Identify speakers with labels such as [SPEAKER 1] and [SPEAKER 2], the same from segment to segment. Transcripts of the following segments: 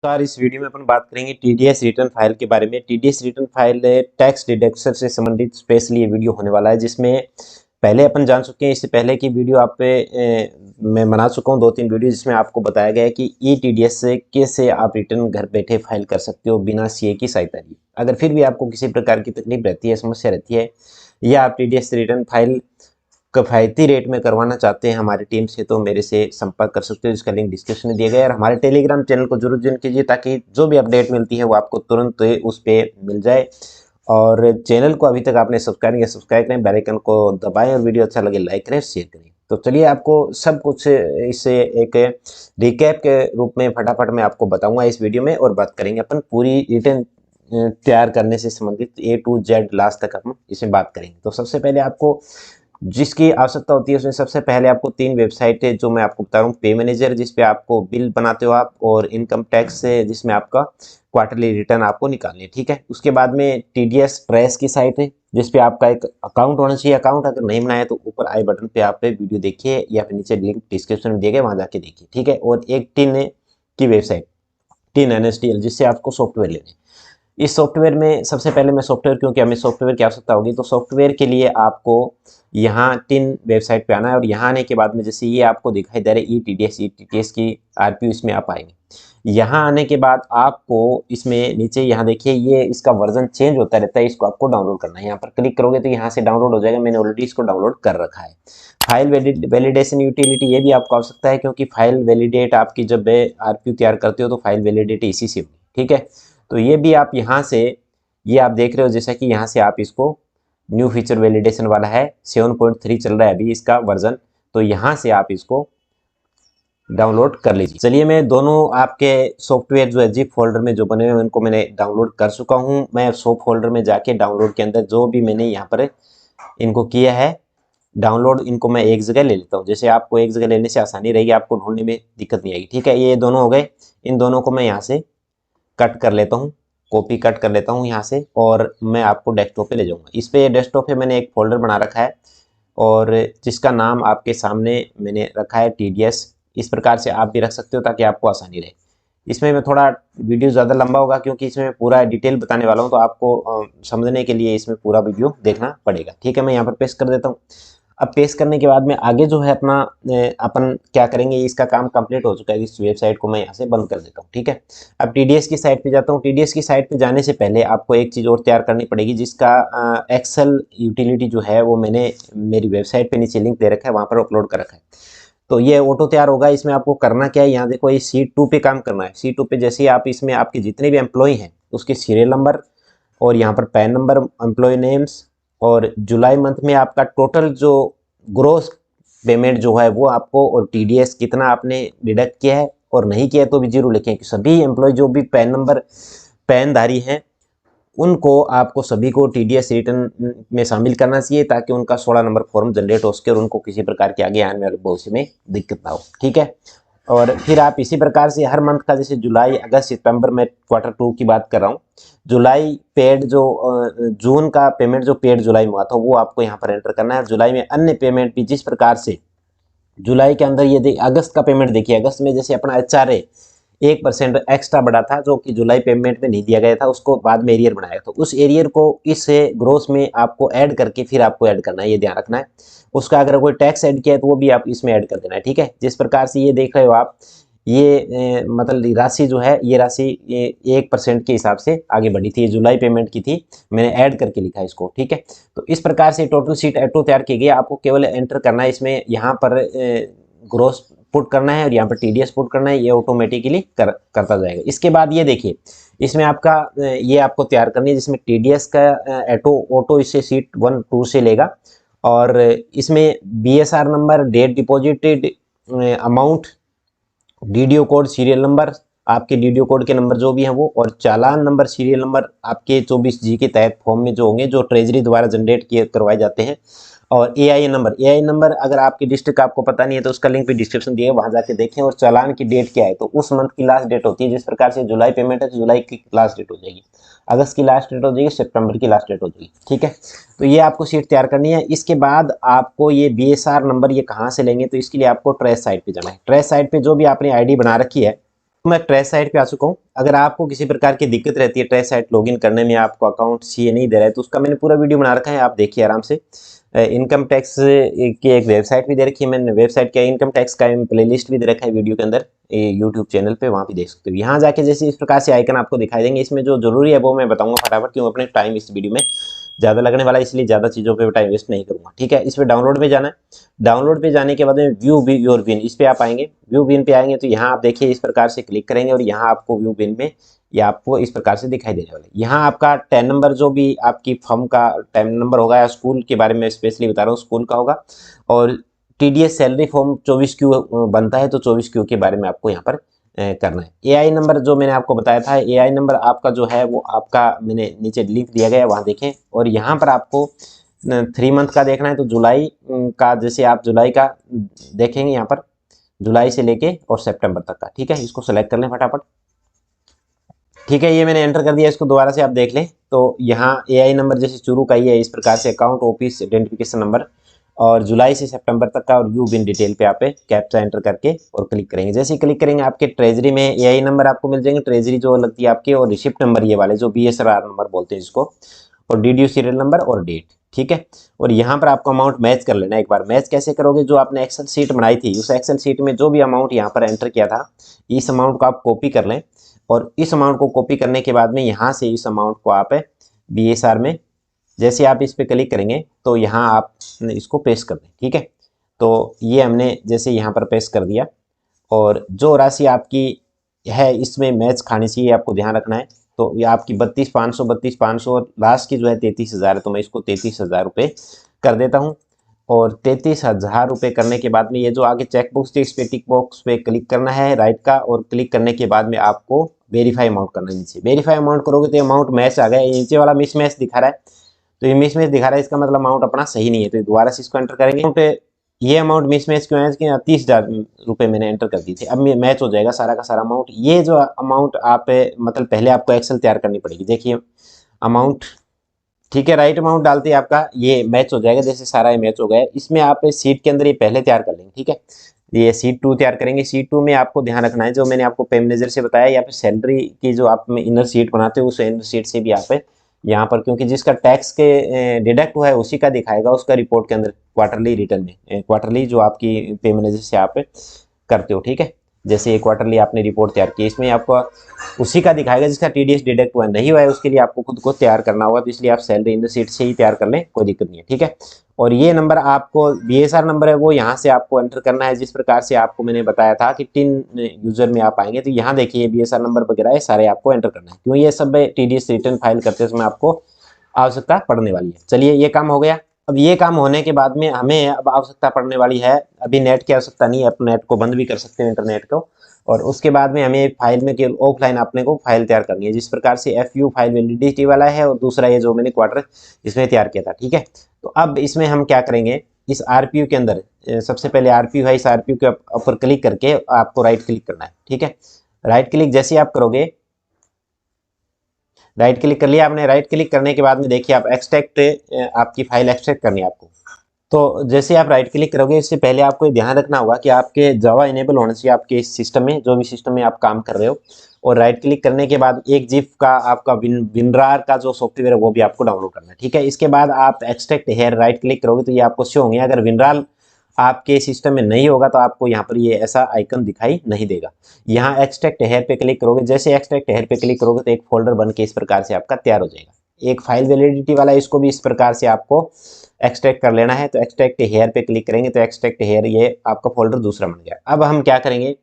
[SPEAKER 1] Sir इस video में अपन बात करेंगे टीडीएस रिटर्न फाइल के बारे में। TDS return file tax deduction से संबंधित स्पेशली ये वीडियो होने वाला है, जिसमें पहले अपन जान चुके हैं। इससे पहले की वीडियो आप पे मैं बना चुका हूँ 2-3 वीडियो, जिसमें आपको बताया गया है कि ई टीडीएस से कैसे आप रिटर्न घर बैठे फाइल कर सकते हो बिना सीए की सहायता लिए। अगर फिर भी आपको किसी प्रकार की तकलीफ रहती है, समस्या रहती है, या आप टीडीएस रिटर्न फाइल किफ़ायती रेट में करवाना चाहते हैं हमारी टीम से, तो मेरे से संपर्क कर सकते हो। जिसका लिंक डिस्क्रिप्शन में दिया गया है। और हमारे टेलीग्राम चैनल को जरूर ज्वाइन कीजिए, ताकि जो भी अपडेट मिलती है वो आपको तुरंत उस पर मिल जाए। और चैनल को अभी तक आपने सब्सक्राइब नहीं किया, सब्सक्राइब करें, बेल आइकन को दबाएं, और वीडियो अच्छा लगे लाइक करें, शेयर करें। तो चलिए आपको सब कुछ इससे एक रिकैप के रूप में फटाफट मैं आपको बताऊंगा इस वीडियो में, और बात करेंगे अपन पूरी रिटर्न तैयार करने से संबंधित ए टू जेड लास्ट तक हम इसमें बात करेंगे। तो सबसे पहले आपको जिसकी आवश्यकता होती है, उसमें सबसे पहले आपको 3 वेबसाइट है जो मैं आपको बता रहा हूँ। पे मैनेजर, जिसपे आपको बिल बनाते हो आप, और इनकम टैक्स से जिसमें आपका क्वार्टरली रिटर्न आपको निकालनी है, ठीक है। उसके बाद में टीडीएस ट्रेस की साइट है, जिसपे आपका एक अकाउंट होना चाहिए। अकाउंट अगर नहीं बनाया तो ऊपर आई बटन पे आप वीडियो देखिए, या फिर नीचे लिंक डिस्क्रिप्शन में दिए गए, वहां जाके देखिए, ठीक है। और एक टिन की वेबसाइट, टिन एनएसटीएल, जिससे आपको सॉफ्टवेयर लेने हैं। इस सॉफ्टवेयर में सबसे पहले मैं सॉफ्टवेयर, क्योंकि हमें सॉफ्टवेयर की आवश्यकता होगी, तो सॉफ्टवेयर के लिए आपको यहाँ टिन वेबसाइट पे आना है। और यहाँ आने के बाद में जैसे ये आपको दिखाई दे रहा है ई टी टी एस की आरपीयू, इसमें आप आएंगे। यहाँ आने के बाद आपको इसमें नीचे यहाँ देखिए, ये इसका वर्जन चेंज होता रहता है, इसको आपको डाउनलोड करना है। यहाँ पर क्लिक करोगे तो यहाँ से डाउनलोड हो जाएगा। मैंने ऑलरेडी इसको डाउनलोड कर रखा है। फाइल वैलिडेशन यूटिलिटी, ये भी आपको आवश्यकता है, क्योंकि फाइल वैलिडेट आपकी जब आरपीयू तैयार करते हो तो फाइल वैलिडेट इसी से होगी, ठीक है। तो ये भी आप यहाँ से, ये आप देख रहे हो जैसा कि यहाँ से आप इसको, न्यू फीचर वैलिडेशन वाला है, 7.3 चल रहा है अभी इसका वर्जन, तो यहाँ से आप इसको डाउनलोड कर लीजिए। चलिए, मैं दोनों आपके सॉफ्टवेयर जो है जिप फोल्डर में जो बने हुए हैं उनको मैंने डाउनलोड कर चुका हूँ। मैं सॉफ्ट फोल्डर में जाके डाउनलोड के अंदर जो भी मैंने यहाँ पर इनको किया है डाउनलोड, इनको मैं एक जगह ले लेता हूँ। जैसे आपको एक जगह लेने से आसानी रहेगी, आपको ढूंढने में दिक्कत नहीं आएगी, ठीक है। ये दोनों हो गए। इन दोनों को मैं यहाँ से कट कर लेता हूँ, कॉपी कट कर लेता हूँ यहाँ से, और मैं आपको डेस्कटॉप पे ले जाऊँगा। इस पे डेस्कटॉप पे मैंने एक फोल्डर बना रखा है, और जिसका नाम आपके सामने मैंने रखा है टीडीएस। इस प्रकार से आप भी रख सकते हो, ताकि आपको आसानी रहे। इसमें मैं थोड़ा वीडियो ज़्यादा लंबा होगा, क्योंकि इसमें पूरा डिटेल बताने वाला हूँ, तो आपको समझने के लिए इसमें पूरा वीडियो देखना पड़ेगा, ठीक है। मैं यहाँ पर पेस्ट कर देता हूँ। अब पेस्ट करने के बाद में आगे जो है अपना अपन क्या करेंगे, इसका काम कंप्लीट हो चुका है। इस वेबसाइट को मैं यहाँ से बंद कर देता हूँ, ठीक है। अब टीडीएस की साइट पे जाता हूँ। टीडीएस की साइट पे जाने से पहले आपको एक चीज़ और तैयार करनी पड़ेगी, जिसका एक्सेल यूटिलिटी जो है वो मैंने मेरी वेबसाइट पे नीचे लिंक दे रखा है, वहाँ पर अपलोड कर रखा है। तो ये ऑटो तैयार होगा। इसमें आपको करना क्या है, यहाँ देखो, ये C2 पे काम करना है। C2 पे जैसे ही आप इसमें आपके जितने भी एम्प्लॉय हैं उसके सीरियल नंबर, और यहाँ पर पैन नंबर, एम्प्लॉय नेम्स, और जुलाई मंथ में आपका टोटल जो ग्रोस पेमेंट जो है वो आपको, और टीडीएस कितना आपने डिडक्ट किया है, और नहीं किया तो भी जीरो लिखें। कि सभी एम्प्लॉय जो भी पैन नंबर, पैन धारी हैं, उनको आपको सभी को टीडीएस रिटर्न में शामिल करना चाहिए, ताकि उनका 16 नंबर फॉर्म जनरेट हो सके, और उनको किसी प्रकार के आगे आने वाले भविष्य में दिक्कत ना हो, ठीक है। और फिर आप इसी प्रकार से हर मंथ का, जैसे जुलाई, अगस्त, सितंबर में Q2 की बात कर रहा हूँ, जुलाई पेड जो जून का पेमेंट जो पेड जुलाई में हुआ था वो आपको यहाँ पर एंटर करना है। जुलाई में अन्य पेमेंट भी जिस प्रकार से जुलाई के अंदर, ये अगस्त का पेमेंट देखिए, अगस्त में जैसे अपना HRA 1% एक्स्ट्रा बढ़ा था, जो कि जुलाई पेमेंट में नहीं दिया गया था, उसको बाद में एरियर बनाया। तो उस एरियर को इस ग्रोस में आपको ऐड करके फिर आपको ऐड करना है, ये ध्यान रखना है। उसका अगर कोई टैक्स ऐड किया है तो वो भी आप इसमें ऐड कर देना है, ठीक है। जिस प्रकार से ये देख रहे हो आप, ये मतलब राशि जो है, ये राशि 1% के हिसाब से आगे बढ़ी थी, जुलाई पेमेंट की थी, मैंने ऐड करके लिखा है इसको, ठीक है। तो इस प्रकार से टोटल शीट ऑटो तैयार की गई। आपको केवल एंटर करना है इसमें, यहाँ पर ग्रोस पुट करना है, और यहाँ पर टीडीएस पुट करना है, ये ऑटोमेटिकली करता जाएगा। इसके बाद ये देखिए, इसमें आपका ये आपको तैयार करनी है, जिसमें टीडीएस का ऑटो इससे शीट 1-2 से लेगा, और इसमें BSR number, date deposited amount, DDO code, serial number, आपके डीडीओ कोड के नंबर जो भी हैं वो, और चालान नंबर, सीरियल नंबर आपके 24G के तहत फॉर्म में जो होंगे, जो ट्रेजरी द्वारा जनरेट किए करवाए जाते हैं। और एआईएन नंबर अगर आपकी डिस्ट्रिक्ट आपको पता नहीं है तो उसका लिंक भी डिस्क्रिप्शन दिया है, वहां जाके देखें। और चालान की डेट क्या है, तो उस मंथ की लास्ट डेट होती है। जिस प्रकार से जुलाई पेमेंट है तो जुलाई की लास्ट डेट हो जाएगी, अगस्त की लास्ट डेट हो जाएगी, सितंबर की लास्ट डेट हो जाएगी, ठीक है। तो ये आपको शीट तैयार करनी है। इसके बाद आपको ये बीएसआर नंबर ये कहाँ से लेंगे, तो इसके लिए आपको ट्रेस साइट पे जाना है। ट्रेस साइट पे जो भी आपने आईडी बना रखी है, मैं ट्रेस साइट पे आ चुका हूँ। अगर आपको किसी प्रकार की दिक्कत रहती है ट्रेस साइट लॉगिन करने में, आपको अकाउंट सीए नहीं दे रहा है, तो उसका मैंने पूरा वीडियो बना रखा है, आप देखिए आराम से। इनकम टैक्स की एक वेबसाइट भी दे रखी है मैंने, वेबसाइट का इनकम टैक्स का प्लेलिस्ट भी दे रखा है वीडियो के अंदर यूट्यूब चैनल पे, वहाँ भी देख सकते हो। यहाँ जाके जैसे इस प्रकार से आइकन आपको दिखाई देंगे, इसमें जो जरूरी है वो मैं बताऊंगा फटाफट, क्यों अपने टाइम इस वीडियो में ज़्यादा लगने वाला है, इसलिए ज़्यादा चीज़ों पे टाइम वेस्ट नहीं करूँगा, ठीक है। इस पर डाउनलोड पे जाना है। डाउनलोड पे जाने के बाद में व्यू योर बिन, इस पे आप आएंगे। व्यू बिन पे आएंगे तो यहाँ आप देखिए इस प्रकार से क्लिक करेंगे और यहाँ आपको व्यू बिन में या आपको इस प्रकार से दिखाई देने वाला है। यहाँ आपका टैन नंबर, जो भी आपकी फर्म का टैन नंबर होगा, या स्कूल के बारे में स्पेशली बता रहा हूँ, स्कूल का होगा। और टीडीएस सैलरी फॉर्म 24Q बनता है, तो 24Q के बारे में आपको यहाँ पर करना है। एआई नंबर जो मैंने आपको बताया था, एआई नंबर आपका जो है वो आपका मैंने नीचे लिंक दिया गया है, वहाँ देखें। और यहाँ पर आपको 3 मंथ का देखना है, तो जुलाई का, जैसे आप जुलाई का देखेंगे यहाँ पर, जुलाई से लेके और सितंबर तक का, ठीक है। इसको सेलेक्ट कर लें फटाफट, ठीक है। ये मैंने एंटर कर दिया, इसको दोबारा से आप देख लें। तो यहाँ एआई नंबर जैसे शुरू का ही है इस प्रकार से, अकाउंट ऑफिस आइडेंटिफिकेशन नंबर, और जुलाई से सितंबर तक का, और व्यू बिन डिटेल पे आप कैप्चा एंटर करके और क्लिक करेंगे। जैसे ही क्लिक करेंगे आपके ट्रेजरी में एआई नंबर आपको मिल जाएंगे, ट्रेजरी जो लगती है आपके, और रिसिप्ट नंबर ये वाले जो बीएसआर नंबर बोलते हैं जिसको, और डीडीयू सीरियल नंबर और डेट, ठीक है। और यहाँ पर आपको अमाउंट मैच कर लेना है। एक बार मैच कैसे करोगे, जो आपने एक्सेल शीट बनाई थी, उस एक्सेल शीट में जो भी अमाउंट यहाँ पर एंटर किया था, इस अमाउंट को आप कॉपी कर लें। और इस अमाउंट को कॉपी करने के बाद में यहाँ से इस अमाउंट को आप बीएसआर में, जैसे आप इस पर क्लिक करेंगे तो यहाँ आप इसको पेस्ट कर दें, ठीक है। तो ये हमने जैसे यहाँ पर पेस्ट कर दिया, और जो राशि आपकी है इसमें मैच खानी चाहिए, आपको ध्यान रखना है। तो ये आपकी 32,500 और लास्ट की जो है 33,000 है, तो मैं इसको 33,000 रुपये कर देता हूँ। और 33,000 रुपये करने के बाद में ये जो आगे चेक बॉक्स थी, इस पे टिक बॉक्स पे क्लिक करना है राइट का, और क्लिक करने के बाद में आपको वेरीफाई अमाउंट करना है नीचे। वेरीफाई अमाउंट करोगे तो अमाउंट मैच आ गया, ये नीचे वाला मिस मैच दिखा रहा है, तो ये मिस मैच दिखा रहा है, इसका मतलब अमाउंट अपना सही नहीं है। तो दोबारा से इसको एंटर करेंगे। ये अमाउंट मिस मैच क्यों है कि 30,000 रुपये मैंने एंटर कर दी थी, अब मैच हो जाएगा सारा का सारा अमाउंट। ये जो अमाउंट आप मतलब पहले आपको एक्सेल तैयार करनी पड़ेगी, देखिए अमाउंट, ठीक है, राइट अमाउंट डालते ही आपका ये मैच हो जाएगा, जैसे सारा ये मैच हो गया। इसमें आप सीट के अंदर ये पहले तैयार कर लेंगे, ठीक है। ये सीट 2 तैयार करेंगे। सीट 2 में आपको ध्यान रखना है, जो मैंने आपको पे मैनेजर से बताया, या फिर सैलरी की जो आप इनर सीट बनाते हो, उस इनर सीट से भी आप यहाँ पर, क्योंकि जिसका टैक्स के डिडक्ट हुआ है उसी का दिखाएगा उसका रिपोर्ट के अंदर, क्वार्टरली रिटर्न में, क्वार्टरली जो आपकी पे मैनेजर से आप करते हो, ठीक है। जैसे क्वार्टरली आपने रिपोर्ट तैयार की, इसमें आपको उसी का दिखाएगा जिसका टीडीएस डिडक्ट हुआ नहीं हुआ है, उसके लिए आपको खुद को तैयार करना होगा। तो इसलिए आप सैलरी इन सीट से ही तैयार कर लें, कोई दिक्कत नहीं है, ठीक है। और ये नंबर आपको बीएसआर नंबर है, वो यहाँ से आपको एंटर करना है, जिस प्रकार से आपको मैंने बताया था कि 3 यूजर में आप आएंगे, तो यहाँ देखिए बीएसआर नंबर वगैरह है सारे आपको एंटर करना है, क्यों ये सब टीडीएस रिटर्न फाइल करते समय आपको आवश्यकता पड़ने वाली है। चलिए ये काम हो गया। अब ये काम होने के बाद में हमें अब आवश्यकता पड़ने वाली है, अभी नेट की आवश्यकता नहीं है, आप नेट को बंद भी कर सकते हैं, इंटरनेट को। और उसके बाद में हमें फाइल में केवल ऑफलाइन अपने को फाइल तैयार करनी है, जिस प्रकार से एफयू फाइल वैलिडिटी वाला है, और दूसरा ये जो मैंने क्वार्टर इसमें तैयार किया था, ठीक है। तो अब इसमें हम क्या करेंगे, इस आरपीयू के अंदर सबसे पहले आरपीयू है, इस आरपीयू के ऊपर क्लिक करके आपको राइट क्लिक करना है, ठीक है। राइट क्लिक जैसे आप करोगे, राइट क्लिक कर लिया आपने, राइट क्लिक करने के बाद में देखिए आप एक्सट्रैक्ट, आपकी फाइल एक्सट्रैक्ट करनी है आपको। तो जैसे आप राइट क्लिक करोगे, इससे पहले आपको ध्यान रखना होगा कि आपके जावा इनेबल होना चाहिए आपके इस सिस्टम में, जो भी सिस्टम में आप काम कर रहे हो। और राइट क्लिक करने के बाद एक जिप का आपका विनरार का जो सॉफ्टवेयर है वो भी आपको डाउनलोड करना है, ठीक है। इसके बाद आप एक्सट्रैक्ट हेयर राइट क्लिक करोगे तो ये आपको शो होंगे। अगर विनरार आपके सिस्टम में नहीं होगा तो आपको यहाँ पर ये ऐसा आइकन दिखाई नहीं देगा। यहाँ एक्सट्रैक्ट हेयर पे क्लिक करोगे, जैसे एक्सट्रैक्ट हेयर पे क्लिक करोगे तो एक फोल्डर बन के इस प्रकार से आपका तैयार हो जाएगा। एक फाइल वैलिडिटी वाला, इसको भी इस प्रकार से आपको एक्सट्रैक्ट कर लेना है। तो एक्सट्रैक्ट हेयर पे क्लिक करेंगे तो एक्सट्रैक्ट हेयर, ये आपका फोल्डर दूसरा बन गया। अब हम क्या करेंगे,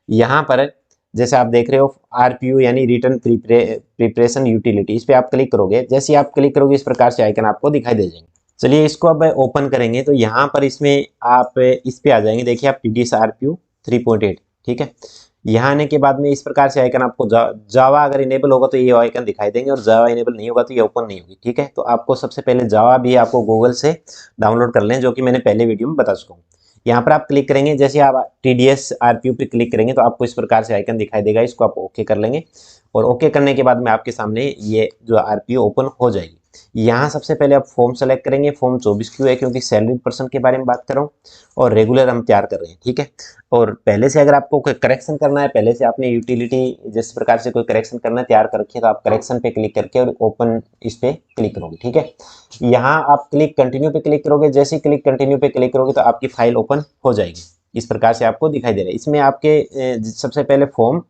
[SPEAKER 1] यहाँ पर जैसे आप देख रहे हो आरपीयू यानी रिटर्न प्रिपरेशन यूटिलिटी, इस पर आप क्लिक करोगे, जैसे आप क्लिक करोगे इस प्रकार से आइकन आपको दिखाई दे जाएंगे। चलिए इसको अब ओपन करेंगे, तो यहाँ पर इसमें आप इस पे आ जाएंगे, देखिए आप टीडीएस आरपीयू 3.8, ठीक है। यहाँ आने के बाद में इस प्रकार से आइकन आपको जावा अगर इनेबल होगा तो ये आइकन दिखाई देंगे, और जावा इनेबल नहीं होगा तो ये ओपन नहीं होगी, ठीक है। तो आपको सबसे पहले जावा भी आपको गूगल से डाउनलोड कर लें, जो कि मैंने पहले वीडियो में बता चुका हूँ। यहाँ पर आप क्लिक करेंगे, जैसे आप टीडीएस आरपीयू पे क्लिक करेंगे तो आपको इस प्रकार से आइकन दिखाई देगा, इसको आप ओके कर लेंगे। और ओके करने के बाद में आपके सामने ये जो आरपीयू ओपन हो जाएगी। यहाँ सबसे पहले आप फॉर्म सेलेक्ट करेंगे। फॉर्म 24 क्यों है, क्योंकि सैलरी पर्सन के बारे में बात कर रहा हूँ और रेगुलर हम तैयार कर रहे हैं, ठीक है। और पहले से अगर आपको कोई करेक्शन करना है, पहले से आपने यूटिलिटी जिस प्रकार से कोई करेक्शन करना है तैयार कर रखिए, तो आप करेक्शन पे क्लिक करके और ओपन इस पे क्लिक करोगे, ठीक है। यहाँ आप क्लिक कंटिन्यू पे क्लिक करोगे, जैसे ही क्लिक कंटिन्यू पे क्लिक करोगे तो आपकी फाइल ओपन हो जाएगी। इस प्रकार से आपको दिखाई दे रहा है। इसमें आपके सबसे पहले फॉर्म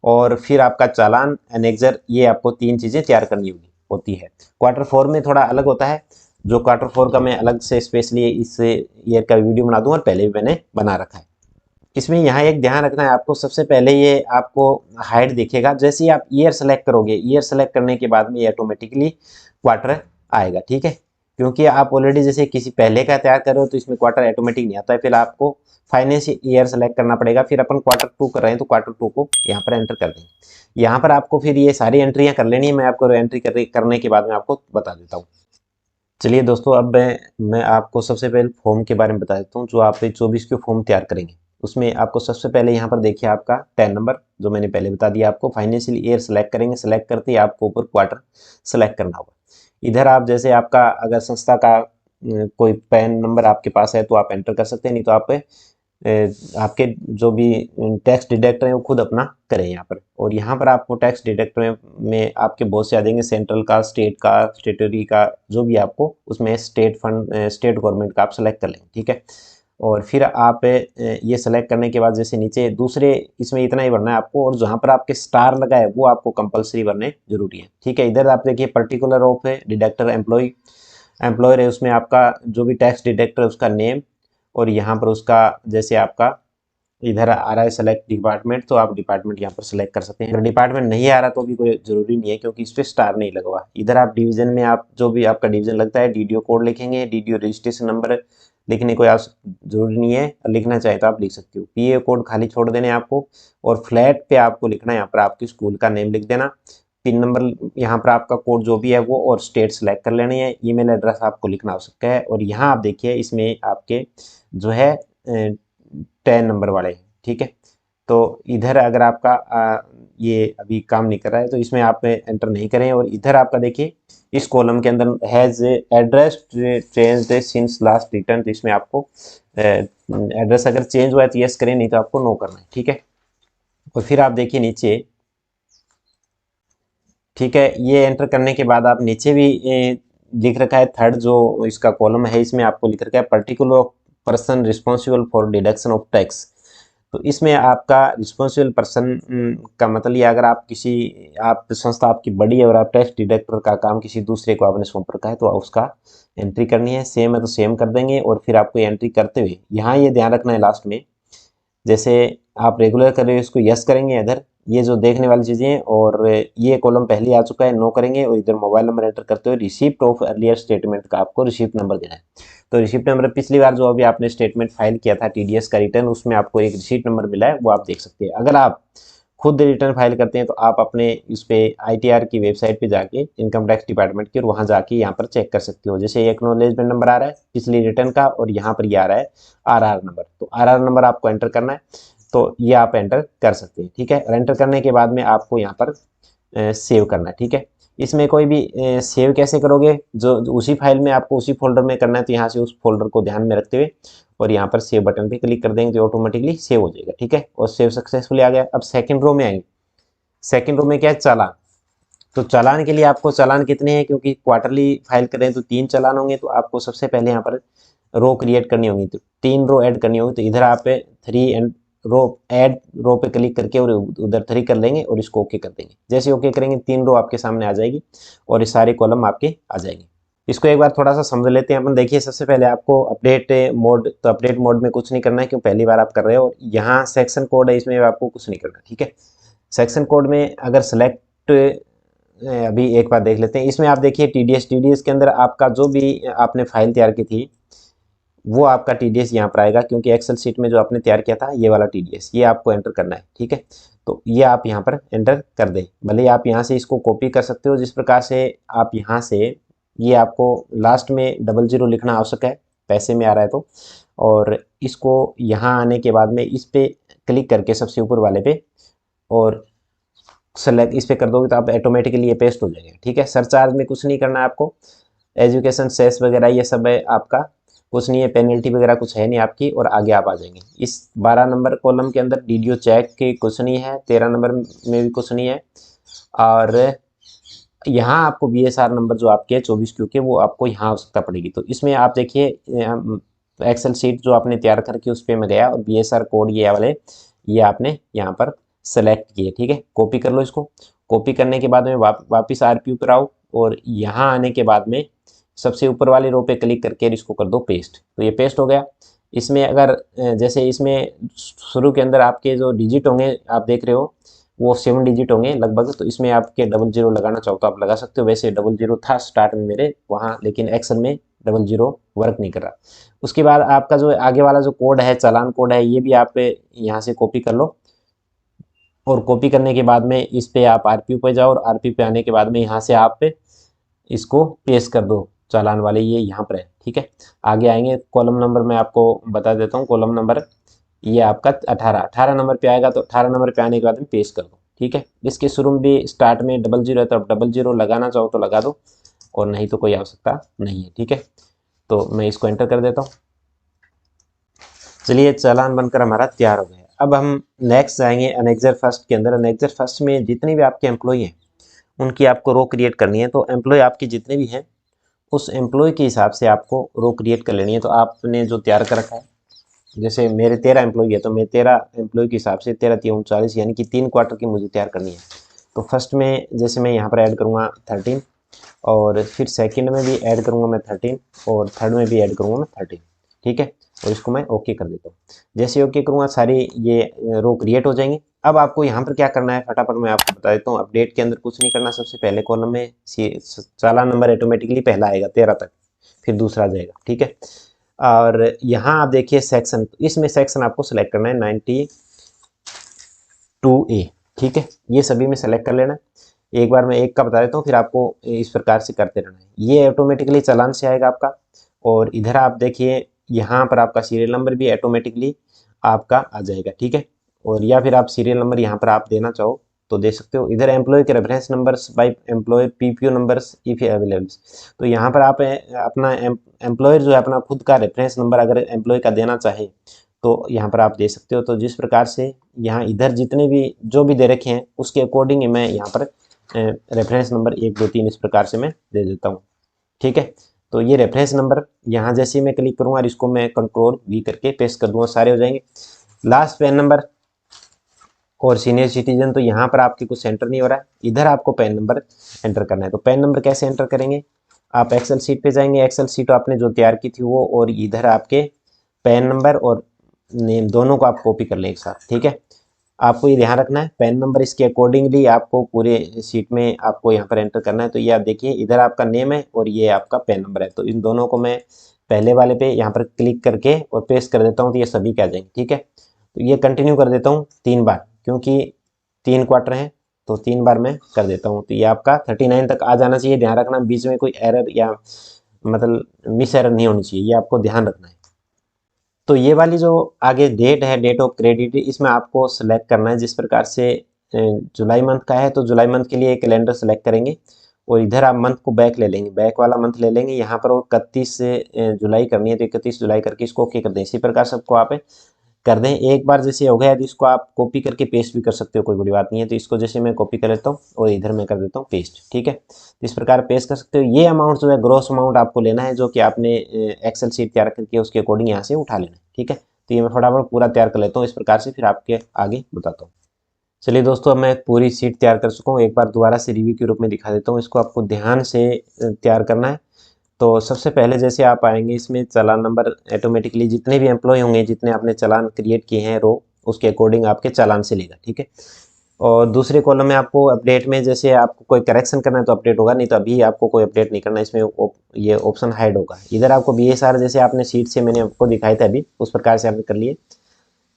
[SPEAKER 1] और फिर आपका चालान, एनेक्जर, ये आपको 3 चीज़ें तैयार करनी होती है। क्वार्टर 4 में थोड़ा अलग होता है, जो क्वार्टर 4 का मैं अलग से स्पेशली इस ईयर का वीडियो बना दूँ और पहले भी मैंने बना रखा है। इसमें यहाँ एक ध्यान रखना है आपको, सबसे पहले ये आपको हाइट दिखेगा। जैसे ही आप ईयर सेलेक्ट करोगे, ईयर सेलेक्ट करने के बाद में ये ऑटोमेटिकली क्वार्टर आएगा, ठीक है। क्योंकि आप ऑलरेडी जैसे किसी पहले का तैयार कर रहे हो तो इसमें क्वार्टर ऑटोमेटिक नहीं आता है, फिर आपको फाइनेंशियल ईयर सेलेक्ट करना पड़ेगा। फिर अपन क्वार्टर 2 कर रहे हैं तो क्वार्टर 2 को यहाँ पर एंटर कर देंगे। यहाँ पर आपको फिर ये सारी एंट्रियाँ कर लेनी है। मैं आपको एंट्री करने के बाद में आपको बता देता हूँ। चलिए दोस्तों, अब मैं आपको सबसे पहले फॉर्म के बारे में बता देता हूँ। जो आप 24 के फॉर्म तैयार करेंगे उसमें आपको सबसे पहले यहाँ पर देखिए आपका 10 नंबर, जो मैंने पहले बता दिया आपको, फाइनेंशियल ईयर सेलेक्ट करेंगे। सेलेक्ट करते ही आपको ऊपर क्वार्टर सेलेक्ट करना होगा। इधर आप जैसे आपका अगर संस्था का कोई पैन नंबर आपके पास है तो आप एंटर कर सकते हैं, नहीं तो आप आपके जो भी टैक्स डिडक्टर हैं वो खुद अपना करें यहाँ पर। और यहाँ पर आपको टैक्स डिडक्टर में आपके बहुत से आ जाएंगे, सेंट्रल का, स्टेट का, स्टेटरी का, जो भी आपको उसमें स्टेट फंड, स्टेट गवर्नमेंट का आप सेलेक्ट कर लेंगे, ठीक है। और फिर आप ये सेलेक्ट करने के बाद जैसे नीचे दूसरे, इसमें इतना ही भरना है आपको। और जहाँ पर आपके स्टार लगा है वो आपको कंपलसरी भरने जरूरी है, ठीक है। इधर आप देखिए पर्टिकुलर ऑफ है डिडक्टर एम्प्लॉयर है, उसमें आपका जो भी टैक्स डिडक्टर है उसका नेम, और यहाँ पर उसका जैसे आपका इधर आ रहा है सेलेक्ट डिपार्टमेंट, तो आप डिपार्टमेंट यहाँ पर सेलेक्ट कर सकते हैं। अगर डिपार्टमेंट नहीं आ रहा तो भी कोई जरूरी नहीं है, क्योंकि इस पर स्टार नहीं लगा हुआ। इधर आप डिवीजन में आप जो भी आपका डिवीजन लगता है डीडीओ कोड लिखेंगे, डीडीओ रजिस्ट्रेशन नंबर लिखने को आप जरूरी नहीं है, लिखना चाहे तो आप लिख सकते हो। पीए कोड खाली छोड़ देने आपको, और फ्लैट पे आपको लिखना है यहाँ पर आपके स्कूल का नेम लिख देना, पिन नंबर यहाँ पर आपका कोड जो भी है वो, और स्टेट सेलेक्ट कर लेनी है। ईमेल एड्रेस आपको लिखना आवश्यक है। और यहाँ आप देखिए इसमें आपके जो है 10 नंबर वाले, ठीक है। तो इधर अगर आपका ये अभी काम नहीं कर रहा है तो इसमें आप एंटर नहीं करें। और इधर आपका देखिए इस कॉलम के अंदर has address change since last return, तो इसमें आपको एड्रेस अगर चेंज हुआ है तो यस करें, नहीं तो आपको नो करना है, ठीक है। और फिर आप देखिए नीचे, ठीक है, ये एंटर करने के बाद आप नीचे भी लिख रखा है थर्ड जो इसका कॉलम है, इसमें आपको लिख रखा है particular person responsible for deduction of tax. तो इसमें आपका रिस्पॉन्सिबल पर्सन का मतलब ये, अगर आप किसी, आप संस्था आपकी बड़ी है और आप टैक्स डिडक्टर का काम किसी दूसरे को आपने सौंप रखा है तो उसका एंट्री करनी है। सेम है तो सेम कर देंगे। और फिर आपको एंट्री करते हुए यहाँ ये ध्यान रखना है लास्ट में, जैसे आप रेगुलर कर रहे हो इसको यस करेंगे इधर, ये जो देखने वाली चीज़ें हैं। और ये कॉलम पहले आ चुका है, नो करेंगे। और इधर मोबाइल नंबर एंटर करते हुए रिसिप्ट ऑफ अर्लियर स्टेटमेंट का आपको रिसिप्ट नंबर देना है। तो रिसिप्ट नंबर पिछली बार जो अभी आपने स्टेटमेंट फाइल किया था टीडीएस का रिटर्न, उसमें आपको एक रिसिप्ट नंबर मिला है, वो आप देख सकते हैं। अगर आप खुद रिटर्न फाइल करते हैं तो आप अपने इस पे आईटीआर की वेबसाइट पे जाके, इनकम टैक्स डिपार्टमेंट की, और वहाँ जाके यहाँ पर चेक कर सकते हो। जैसे एक्नॉलेजमेंट नंबर आ रहा है पिछली रिटर्न का, और यहाँ पर ये आ रहा है आरआर नंबर, तो आरआर नंबर आपको एंटर करना है। तो ये आप एंटर कर सकते हैं, ठीक है। और एंटर करने के बाद में आपको यहाँ पर सेव करना है, ठीक है। इसमें कोई भी सेव कैसे करोगे, जो उसी फाइल में आपको उसी फोल्डर में करना है, तो यहाँ से उस फोल्डर को ध्यान में रखते हुए और यहाँ पर सेव बटन पे क्लिक कर देंगे तो ऑटोमेटिकली सेव हो जाएगा, ठीक है। और सेव सक्सेसफुली आ गया। अब सेकंड रो में आएंगे। सेकंड रो में क्या है, चालान। तो चालान के लिए आपको चालान कितने हैं, क्योंकि क्वार्टरली फाइल करें तो 3 चालान होंगे, तो आपको सबसे पहले यहाँ पर रो क्रिएट करनी होगी, तो 3 रो ऐड करनी होगी। तो इधर आप 3 एंड रो ऐड रो पे क्लिक करके और उधर 3 कर लेंगे और इसको ओके कर देंगे। जैसे ओके करेंगे 3 रो आपके सामने आ जाएगी और ये सारे कॉलम आपके आ जाएंगे। इसको एक बार थोड़ा सा समझ लेते हैं अपन। देखिए सबसे पहले आपको अपडेट मोड, तो अपडेट मोड में कुछ नहीं करना है क्योंकि पहली बार आप कर रहे हो। और यहाँ सेक्शन कोड है, इसमें आपको कुछ नहीं करना, ठीक है। सेक्शन कोड में अगर सेलेक्ट, अभी एक बार देख लेते हैं। इसमें आप देखिए टीडीएस के अंदर आपका जो भी आपने फाइल तैयार की थी वो आपका टीडीएस यहाँ पर आएगा, क्योंकि एक्सेल शीट में जो आपने तैयार किया था ये वाला टीडीएस, ये आपको एंटर करना है, ठीक है। तो ये आप यहाँ पर एंटर कर दें। भले आप यहाँ से इसको कॉपी कर सकते हो, जिस प्रकार से आप यहाँ से, ये आपको लास्ट में 00 लिखना आवश्यक है, पैसे में आ रहा है तो। और इसको यहाँ आने के बाद में इस पे क्लिक करके सबसे ऊपर वाले पे, और सेलेक्ट इस पे कर दोगे तो आप ऑटोमेटिकली ये पेस्ट हो जाएगा। ठीक है, सरचार्ज में कुछ नहीं करना है आपको, एजुकेशन सेस वगैरह ये सब है आपका, कुछ नहीं है, पेनल्टी वगैरह कुछ है नहीं आपकी, और आगे आप आ जाएंगे। इस 12 नंबर कॉलम के अंदर डीडीओ चेक के कुछ नहीं है, 13 नंबर में भी कुछ नहीं है, और यहाँ आपको बीएसआर नंबर जो आपके 24 क्यू के वो आपको यहाँ आवश्यकता पड़ेगी। तो इसमें आप देखिए एक्सेल शीट जो आपने तैयार करके उस पर मैं गया और बीएसआर कोड ये वाले ये आपने यहाँ पर सेलेक्ट किए। ठीक है, कॉपी कर लो इसको। कॉपी करने के बाद में वापस आरपीयू पर आओ, और यहाँ आने के बाद में सबसे ऊपर वाले रो पे क्लिक करके इसको कर दो पेस्ट। तो ये पेस्ट हो गया। इसमें अगर जैसे इसमें शुरू के अंदर आपके जो डिजिट होंगे आप देख रहे हो वो 7 डिजिट होंगे लगभग, तो इसमें आपके 00 लगाना चाहो तो आप लगा सकते हो। वैसे 00 था स्टार्ट में मेरे वहाँ, लेकिन एक्सेल में 00 वर्क नहीं कर रहा। उसके बाद आपका जो आगे वाला जो कोड है, चालान कोड है, ये भी आप यहाँ से कॉपी कर लो, और कॉपी करने के बाद में इस पे आप आरपीयू पे जाओ, और आरपीयू पे आने के बाद में यहाँ से आप इसको पेस्ट कर दो, चालान वाले ये यहाँ पर है। ठीक है, आगे आएंगे कॉलम नंबर मैं आपको बता देता हूँ। कॉलम नंबर ये आपका 18 नंबर पे आएगा, तो 18 नंबर पे आने के बाद में पेस्ट कर दो। ठीक है, इसके शुरू में भी स्टार्ट में 00 है, तो आप 00 लगाना चाहो तो लगा दो, और नहीं तो कोई आवश्यकता नहीं है। ठीक है, तो मैं इसको एंटर कर देता हूँ। चलिए, चालान बनकर हमारा तैयार हो गया। अब हम नेक्स्ट जाएंगे एनेक्जर फर्स्ट के अंदर। एनेक्जर फर्स्ट में जितने भी आपके एम्प्लॉय हैं उनकी आपको रो क्रिएट करनी है। तो एम्प्लॉय आपके जितने भी हैं उस एम्प्लॉय के हिसाब से आपको रो क्रिएट कर लेनी है। तो आपने जो तैयार कर रखा है, जैसे मेरे 13 एम्प्लॉय है, तो मैं 13 एम्प्लॉय के हिसाब से 13 3 39 यानी कि 3 क्वार्टर की मुझे तैयार करनी है। तो फर्स्ट में जैसे मैं यहाँ पर ऐड करूँगा 13, और फिर सेकंड में भी ऐड करूँगा मैं 13, और थर्ड में भी ऐड करूँगा मैं 13। ठीक है, और इसको मैं ओके कर देता हूँ। जैसे ओके करूँगा सारी ये रो क्रिएट हो जाएंगे। अब आपको यहाँ पर क्या करना है फटाफट मैं आपको बता देता हूँ। अपडेट के अंदर कुछ नहीं करना। सबसे पहले कॉलम में चालान नंबर ऑटोमेटिकली पहला आएगा 13 तक, फिर दूसरा आ जाएगा। ठीक है, और यहाँ आप देखिए सेक्शन, इसमें सेक्शन आपको सेलेक्ट करना है 92A। ठीक है, ये सभी में सेलेक्ट कर लेना। एक बार मैं एक का बता देता हूँ, फिर आपको इस प्रकार से करते रहना है। ये ऑटोमेटिकली चालान से आएगा आपका, और इधर आप देखिए यहाँ पर आपका सीरियल नंबर भी ऑटोमेटिकली आपका आ जाएगा। ठीक है, और या फिर आप सीरियल नंबर यहाँ पर आप देना चाहो तो दे सकते हो। इधर एम्प्लॉय के reference numbers by employ PPO numbers if available, तो यहाँ पर आप अपना एम्प्लॉयर जो है अपना खुद का रेफरेंस नंबर अगर एम्प्लॉय का देना चाहे तो यहाँ पर आप दे सकते हो। तो जिस प्रकार से यहाँ इधर जितने भी जो भी दे रखे हैं उसके अकॉर्डिंग मैं यहाँ पर रेफरेंस नंबर 1 2 3 इस प्रकार से मैं दे देता हूँ। ठीक है, तो ये रेफरेंस नंबर यहाँ जैसे ही मैं क्लिक करूँगा और इसको मैं कंट्रोल वी करके पेस्ट कर दूंगा, सारे हो जाएंगे। लास्ट पैन नंबर और सीनियर सिटीजन, तो यहाँ पर आपके कुछ एंटर नहीं हो रहा है, इधर आपको पैन नंबर एंटर करना है। तो पैन नंबर कैसे एंटर करेंगे, आप एक्सेल सीट पे जाएंगे, एक्सेल सीट आपने जो तैयार की थी वो, और इधर आपके पैन नंबर और नेम दोनों को आप कॉपी कर लें एक साथ। ठीक है, आपको ये ध्यान रखना है पैन नंबर इसके अकॉर्डिंगली आपको पूरे सीट में आपको यहाँ पर एंटर करना है। तो ये आप देखिए इधर आपका नेम है और ये आपका पैन नंबर है, तो इन दोनों को मैं पहले वाले पे यहाँ पर क्लिक करके और पेस्ट कर देता हूँ, तो ये सभी क्या जाएंगे। ठीक है, तो ये कंटिन्यू कर देता हूँ 3 बार, क्योंकि 3 क्वार्टर हैं तो 3 बार मैं कर देता हूँ। तो ये आपका 39 तक आ जाना चाहिए। ध्यान रखना बीच में कोई एरर या मतलब मिस एरर नहीं होनी चाहिए, ये आपको ध्यान रखना है। तो ये वाली जो आगे डेट है, डेट ऑफ क्रेडिट, इसमें आपको सेलेक्ट करना है जिस प्रकार से जुलाई मंथ का है तो जुलाई मंथ के लिए कैलेंडर सेलेक्ट करेंगे, और इधर आप मंथ को बैक ले लेंगे, बैक वाला मंथ ले लेंगे यहाँ पर, और 31 जुलाई करनी है तो 31 जुलाई करके इसको ओके कर दें। इसी प्रकार सबको आप कर दें। एक बार जैसे हो गया तो इसको आप कॉपी करके पेस्ट भी कर सकते हो, कोई बड़ी बात नहीं है। तो इसको जैसे मैं कॉपी कर लेता हूँ और इधर मैं कर देता हूँ पेस्ट। ठीक है, तो इस प्रकार पेस्ट कर सकते हो। ये अमाउंट जो है ग्रॉस अमाउंट आपको लेना है जो कि आपने एक्सेल शीट तैयार करके उसके अकॉर्डिंग यहाँ से उठा लेना है। ठीक है, तो ये मैं फटाफट पूरा तैयार कर लेता हूँ इस प्रकार से, फिर आपके आगे बताता हूँ। चलिए दोस्तों, अब मैं पूरी सीट तैयार कर चुका हूँ। एक बार दोबारा से रिव्यू के रूप में दिखा देता हूँ। इसको आपको ध्यान से तैयार करना है। तो सबसे पहले जैसे आप आएंगे इसमें चालान नंबर ऑटोमेटिकली जितने भी एम्प्लॉय होंगे जितने आपने चालान क्रिएट किए हैं रो, उसके अकॉर्डिंग आपके चालान से लेगा। ठीक है, और दूसरे कॉलम में आपको अपडेट में जैसे आपको कोई करेक्शन करना है तो अपडेट होगा, नहीं तो अभी आपको कोई अपडेट नहीं करना। इसमें ये ऑप्शन हाइड होगा। इधर आपको बीएसआर जैसे आपने सीट से मैंने आपको दिखाए थे अभी उस प्रकार से आपने कर लिए।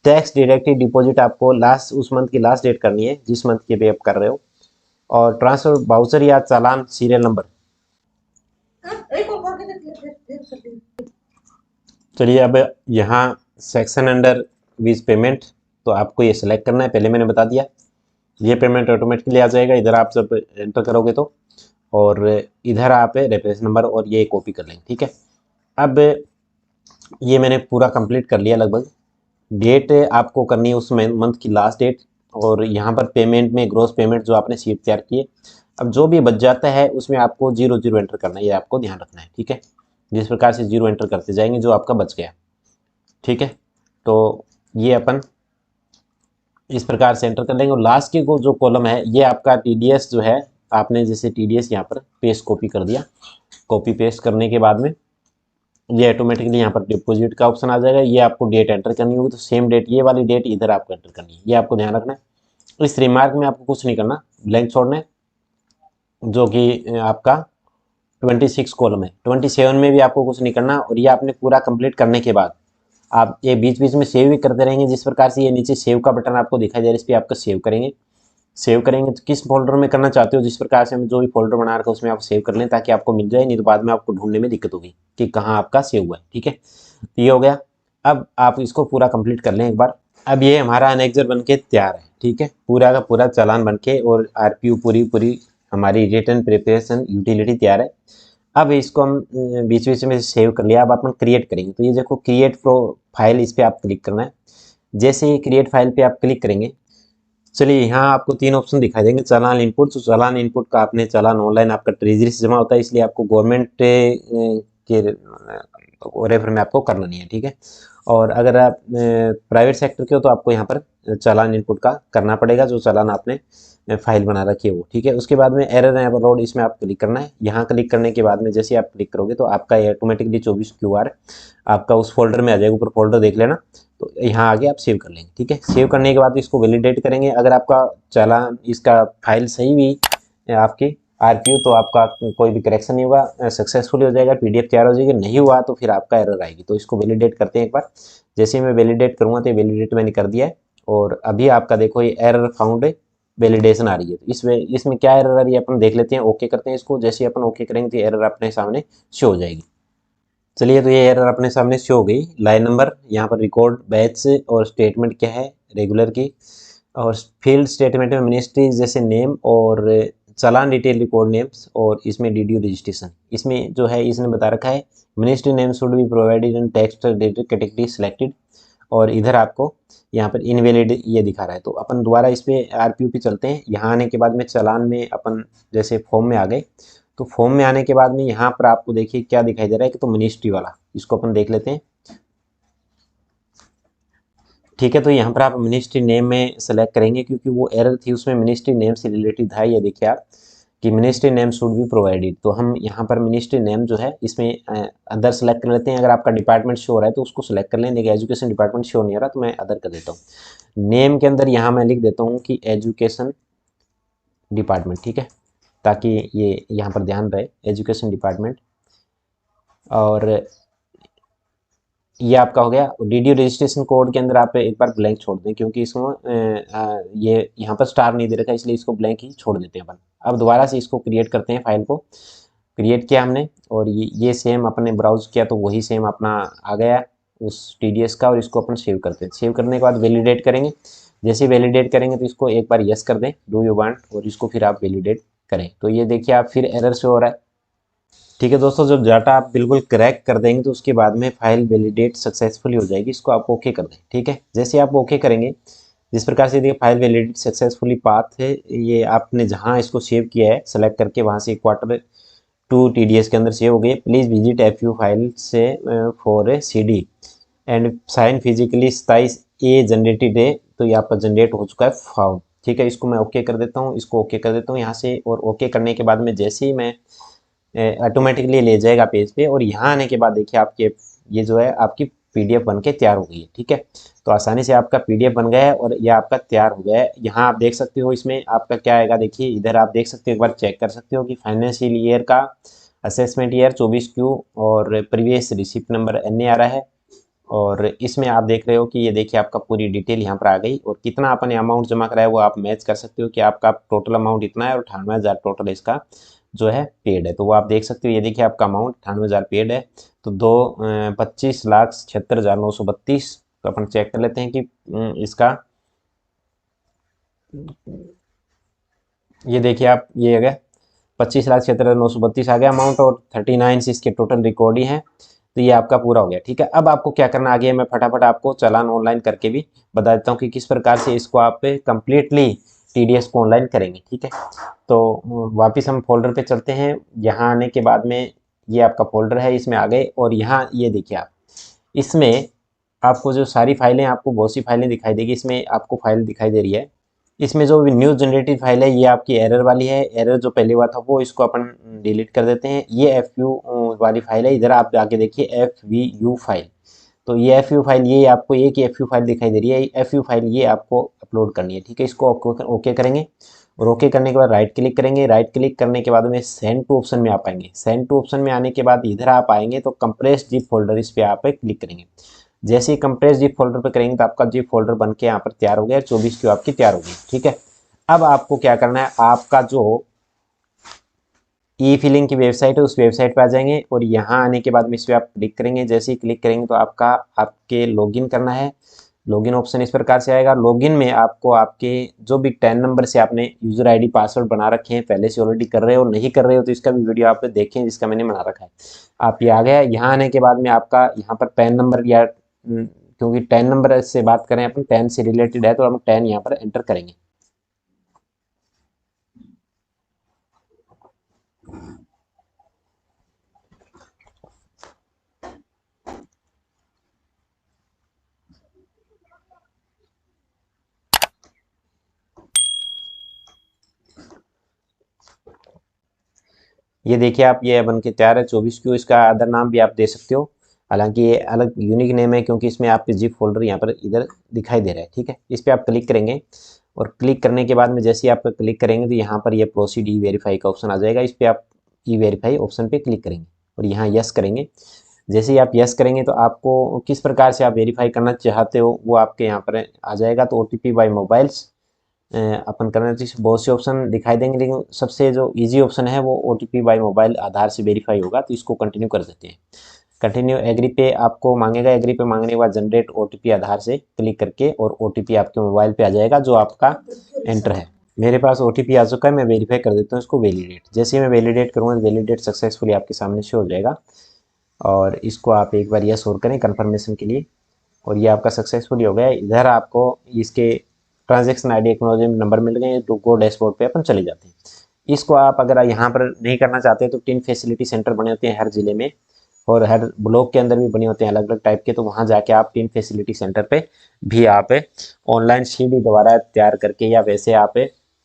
[SPEAKER 1] टैक्स डायरेक्टली डिपॉजिट आपको लास्ट उस मंथ की लास्ट डेट करनी है जिस मंथ के पे आप कर रहे हो, और ट्रांसफर बाउचर या चालान सीरियल नंबर। चलिए, अब यहाँ सेक्शन अंडर विज पेमेंट, तो आपको ये सेलेक्ट करना है, पहले मैंने बता दिया। ये पेमेंट ऑटोमेटिकली आ जाएगा इधर आप जब एंटर करोगे तो, और इधर आप रेफरेंस नंबर और ये कॉपी कर लेंगे। ठीक है, अब ये मैंने पूरा कंप्लीट कर लिया लगभग। डेट आपको करनी है उस मंथ की लास्ट डेट, और यहाँ पर पेमेंट में ग्रॉस पेमेंट जो आपने शीट तैयार की है, अब जो भी बच जाता है उसमें आपको 0 एंटर करना है, ये आपको ध्यान रखना है। ठीक है, जिस प्रकार से 0 एंटर करते जाएंगे जो आपका बच गया। ठीक है, तो ये अपन इस प्रकार से एंटर कर लेंगे, और लास्ट के को जो कॉलम है ये आपका टीडीएस जो है, आपने जैसे टीडीएस यहाँ पर पेस्ट कॉपी कर दिया, कॉपी पेस्ट करने के बाद में ये ऑटोमेटिकली यहाँ पर डिपॉजिट का ऑप्शन आ जाएगा। ये आपको डेट एंटर करनी होगी, तो सेम डेट, ये वाली डेट इधर आपको एंटर करनी है, ये आपको ध्यान रखना है। इस रिमार्क में आपको कुछ नहीं करना, ब्लैंक छोड़ना है, जो कि आपका 26 कॉलम है। 27 में भी आपको कुछ नहीं करना, और ये आपने पूरा कंप्लीट करने के बाद आप ये बीच बीच में सेव भी करते रहेंगे। जिस प्रकार से ये नीचे सेव का बटन आपको दिखाई दे रहा है, इस पर आपका सेव करेंगे। सेव करेंगे तो किस फोल्डर में करना चाहते हो, जिस प्रकार से हम जो भी फोल्डर बना रखा है उसमें आप सेव कर लें, ताकि आपको मिल जाए, नहीं तो बाद में आपको ढूंढने में दिक्कत होगी कि कहाँ आपका सेव हुआ है। ठीक है, तो ये हो गया। अब आप इसको पूरा कंप्लीट कर लें एक बार। अब ये हमारा एनेक्जर बन के तैयार है। ठीक है, पूरा का पूरा चालान बन के, और आरपीयू पूरी पूरी हमारी रिटर्न प्रिपरेशन यूटिलिटी तैयार है। अब इसको हम बीच बीच में सेव कर लिया। अब अपन क्रिएट करेंगे, तो ये देखो क्रिएट फाइल, इस पर आप क्लिक करना है। जैसे ही क्रिएट फाइल पे आप क्लिक करेंगे, चलिए यहाँ आपको 3 ऑप्शन दिखाई देंगे। चालान इनपुट, तो चालान इनपुट का आपने चालान ऑनलाइन आपका ट्रेजरी से जमा होता है, इसलिए आपको गवर्नमेंट के रेफर में आपको करना नहीं है। ठीक है, और अगर आप प्राइवेट सेक्टर के हो तो आपको यहाँ पर चालान इनपुट का करना पड़ेगा, जो चालान आपने फाइल बना रखी है वो। ठीक है, उसके बाद में एरर एंड अपलोड, इसमें आप क्लिक करना है। यहाँ क्लिक करने के बाद में जैसे आप क्लिक करोगे तो आपका ये ऑटोमेटिकली 24 QR आपका उस फोल्डर में आ जाएगा। ऊपर फोल्डर देख लेना, तो यहाँ आगे आप सेव कर लेंगे। ठीक है, सेव करने के बाद इसको वैलिडेट करेंगे। अगर आपका चालान इसका फाइल सही हुई आपकी आरपीयू, तो आपका कोई भी करेक्शन नहीं होगा, सक्सेसफुली हो जाएगा, पीडीएफ तैयार हो जाएगी। नहीं हुआ तो फिर आपका एरर आएगी। तो इसको वैलिडेट करते हैं एक बार। जैसे मैं वैलिडेट करूँगा, तो वैलिडेट मैंने कर दिया है, और अभी आपका देखो ये एरर फाउंड वैलिडेशन आ रही है। तो इसमें क्या एरर आ रही है अपन देख लेते हैं। ओके करते हैं इसको। जैसे अपन ओके करेंगे तो एरर अपने सामने शो हो जाएगी। चलिए, तो ये एरर अपने सामने शो हो गई। लाइन नंबर यहाँ पर रिकॉर्ड बैच, और स्टेटमेंट क्या है रेगुलर की, और फील्ड स्टेटमेंट में मिनिस्ट्री जैसे नेम, और चालान डिटेल रिकॉर्ड नेम्स, और इसमें डीडीयू रजिस्ट्रेशन, इसमें जो है इसने बता रखा है ministry name should be provided in text data category selected, और इधर आपको यहाँ पर इनवैलिड ये दिखा रहा है। तो अपन दोबारा इस पे आरपीयू पे चलते हैं। यहाँ आने के बाद में चालान में अपन जैसे फॉर्म में आ गए, तो फॉर्म में आने के बाद में यहाँ पर आपको देखिए क्या दिखाई दे रहा है कि तो मिनिस्ट्री वाला, इसको अपन देख लेते हैं। ठीक है, तो यहाँ पर आप मिनिस्ट्री नेम में सेलेक्ट करेंगे, क्योंकि वो एरर थी उसमें मिनिस्ट्री नेम से रिलेटेड था। ये देखिए आप कि ministry name should be provided, तो हम यहाँ पर मिनिस्ट्री नेम जो है इसमें अदर सेलेक्ट कर लेते हैं। अगर आपका डिपार्टमेंट शो हो रहा है तो उसको सेलेक्ट कर लें। देखिए एजुकेशन डिपार्टमेंट शो नहीं हो रहा, तो मैं अदर कर देता हूँ। नेम के अंदर यहाँ मैं लिख देता हूँ कि एजुकेशन डिपार्टमेंट। ठीक है, ताकि ये यहाँ पर ध्यान रहे, एजुकेशन डिपार्टमेंट। और ये आपका हो गया। डीडीयू रजिस्ट्रेशन कोड के अंदर आप एक बार ब्लैंक छोड़ दें, क्योंकि इसमें ये यहाँ पर स्टार नहीं दे रखा, इसलिए इसको ब्लैंक ही छोड़ देते हैं अपन। अब दोबारा से इसको क्रिएट करते हैं, फाइल को क्रिएट किया हमने, और ये सेम अपने ब्राउज किया तो वही सेम अपना आ गया उस टीडीएस का, और इसको अपन सेव करते हैं। सेव करने के बाद वैलिडेट करेंगे। जैसे वैलिडेट करेंगे तो इसको एक बार यस कर दें, डू यू वांट, और इसको फिर आप वैलिडेट करें। तो ये देखिए आप फिर एरर से हो रहा है। ठीक है दोस्तों, जब डाटा आप बिल्कुल क्रैक कर देंगे तो उसके बाद में फाइल वैलिडेट सक्सेसफुली हो जाएगी। इसको आप ओके कर दें। ठीक है, जैसे आप ओके करेंगे, जिस प्रकार से देखिए फाइल वैलिडेट सक्सेसफुली पाथ है, ये आपने जहां इसको सेव किया है सेलेक्ट करके वहां से Q2 TDS के अंदर सेव हो गई। प्लीज़ विजिट FU फाइल से for a CD and sign physically 27A generated है। तो ये आपका जनरेट हो चुका है फाउल। ठीक है, इसको मैं ओके कर देता हूँ, इसको ओके कर देता हूँ यहाँ से, और ओके करने के बाद में जैसे ही मैं ऑटोमेटिकली ले जाएगा पेज पे, और यहाँ आने के बाद देखिए आपके ये जो है आपकी पीडीएफ बन के तैयार हो गई है। ठीक है, तो आसानी से आपका पीडीएफ बन गया है, और ये आपका तैयार हो गया है। यहाँ आप देख सकते हो इसमें आपका क्या आएगा। देखिए इधर आप देख सकते हो, एक बार चेक कर सकते हो कि फाइनेंशियल ईयर का असेसमेंट ईयर 24Q, और प्रीवियस रिसिप्ट नंबर NA आ रहा है। और इसमें आप देख रहे हो कि ये देखिए आपका पूरी डिटेल यहाँ पर आ गई, और कितना आपने अमाउंट जमा कराया वो आप मैच कर सकते हो कि आपका टोटल अमाउंट इतना है, और 98,000 टोटल इसका जो है पेड है। तो वो आप देख सकते हो, ये देखिए आपका अमाउंट 98,000 पेड है। तो 25,76,932। तो अपन चेक कर लेते हैं कि इसका ये देखिए आप, ये आ गया 25,76,932 आ गया अमाउंट, और 39 इसके टोटल रिकॉर्ड ही हैं। तो ये आपका पूरा हो गया। ठीक है, अब आपको क्या करना आगे है, मैं फटाफट आपको चालान ऑनलाइन करके भी बता देता हूँ कि किस प्रकार से इसको आप कंप्लीटली टीडीएस को ऑनलाइन करेंगे। ठीक है, तो वापस हम फोल्डर पे चलते हैं। यहाँ आने के बाद में ये आपका फोल्डर है, इसमें आ गए, और यहाँ ये देखिए आप, इसमें आपको जो सारी फाइलें, आपको बहुत सी फाइलें दिखाई देगी। इसमें आपको फाइल दिखाई दे रही है, इसमें जो न्यू जनरेटेड फाइल है ये आपकी एरर वाली है। एरर जो पहले हुआ था वो इसको अपन डिलीट कर देते हैं। ये एफ यू वाली फाइल है, इधर आप आके देखिए एफ वी यू फाइल। तो ये एफ यू फाइल, ये आपको एक ही एफ यू फाइल दिखाई दे रही है, एफ यू फाइल ये आपको अपलोड करनी है। ठीक है, इसको ओके करेंगे, और ओके करने के बाद राइट क्लिक करेंगे। राइट क्लिक करने के बाद में सेंड टू ऑप्शन में आप आएंगे। सेंड टू ऑप्शन में आने के बाद इधर आप आएंगे तो कंप्रेस जिप फोल्डर, इस पर आप क्लिक करेंगे। जैसे ही कंप्रेस जिप फोल्डर पर करेंगे तो आपका जिप फोल्डर बन के यहाँ पर तैयार हो गया, 24 क्यू आपकी तैयार हो गई। ठीक है, अब आपको क्या करना है, आपका जो ई फिलिंग की वेबसाइट है उस वेबसाइट पे आ जाएंगे, और यहाँ आने के बाद में इस पर आप क्लिक करेंगे। जैसे ही क्लिक करेंगे तो आपका आपके लॉगिन करना है। लॉगिन ऑप्शन इस प्रकार से आएगा। लॉगिन में आपको आपके जो भी 10 नंबर से आपने यूजर आईडी पासवर्ड बना रखे हैं, पहले से ऑलरेडी कर रहे हो, नहीं कर रहे हो तो इसका भी वीडियो आप देखें जिसका मैंने बना रखा है। आप ये आ गया, यहाँ आने के बाद में आपका यहाँ पर पैन नंबर या क्योंकि 10 नंबर से बात करें अपन, 10 से रिलेटेड है तो हम 10 यहाँ पर एंटर करेंगे। ये देखिए आप, ये बन के तैयार है 24 क्यू। इसका अदर नाम भी आप दे सकते हो, हालांकि ये अलग यूनिक नेम है क्योंकि इसमें आपके जिप फोल्डर यहाँ पर इधर दिखाई दे रहा है। ठीक है, इस पर आप क्लिक करेंगे, और क्लिक करने के बाद में जैसे ही आप क्लिक करेंगे तो यहाँ पर ये प्रोसीड ई वेरीफाई का ऑप्शन आ जाएगा। इस पर आप ई वेरीफाई ऑप्शन पे क्लिक करेंगे और यहाँ यस करेंगे। जैसे ही आप यस करेंगे तो आपको किस प्रकार से आप वेरीफाई करना चाहते हो वो आपके यहाँ पर आ जाएगा। तो OTP बाय मोबाइल्स अपन करना चाहिए, बहुत से ऑप्शन दिखाई देंगे, लेकिन सबसे जो इजी ऑप्शन है वो OTP बाय मोबाइल आधार से वेरीफाई होगा। तो इसको कंटिन्यू कर देते हैं। कंटिन्यू एग्री पे आपको मांगेगा। एग्री पे मांगने के बाद जनरेट OTP आधार से क्लिक करके, और OTP आपके मोबाइल पे आ जाएगा जो आपका एंटर है। मेरे पास OTP आ चुका है, मैं वेरीफाई कर देता हूँ इसको वैलिडेट। जैसे ही मैं वैलिडेट करूँगा, वैलिडेट सक्सेसफुली आपके सामने शो हो जाएगा, और इसको आप एक बार यस और करें कन्फर्मेशन के लिए, और ये आपका सक्सेसफुली हो गया। इधर आपको इसके ट्रांजैक्शन आईडी एक्नॉलेजमेंट नंबर मिल गए, तो गो डैशबोर्ड पे अपन चले जाते हैं। इसको आप अगर यहाँ पर नहीं करना चाहते तो टिन फैसिलिटी सेंटर बने होते हैं हर जिले में, और हर ब्लॉक के अंदर भी बने होते हैं अलग अलग टाइप के। तो वहाँ जाके आप टिन फैसिलिटी सेंटर पे भी आप ऑनलाइन CD द्वारा तैयार करके या वैसे आप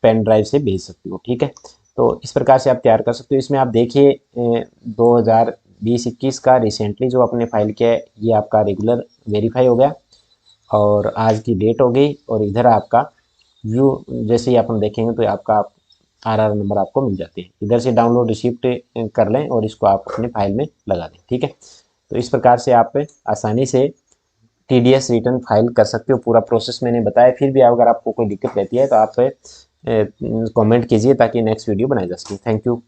[SPEAKER 1] पेन ड्राइव से भेज सकते हो। ठीक है, तो इस प्रकार से आप तैयार कर सकते हो। इसमें आप देखिए 2020-21 का रिसेंटली जो आपने फाइल किया है ये आपका रेगुलर वेरीफाई हो गया, और आज की डेट हो गई, और इधर आपका व्यू जैसे ही अपन देखेंगे तो आपका RR नंबर आपको मिल जाते हैं। इधर से डाउनलोड रिसिप्ट कर लें और इसको आप अपने फाइल में लगा दें। ठीक है, तो इस प्रकार से आप आसानी से TDS रिटर्न फाइल कर सकते हो। पूरा प्रोसेस मैंने बताया। फिर भी अगर आपको कोई दिक्कत रहती है तो आप कमेंट कीजिए ताकि नेक्स्ट वीडियो बनाई जा सके। Thank you.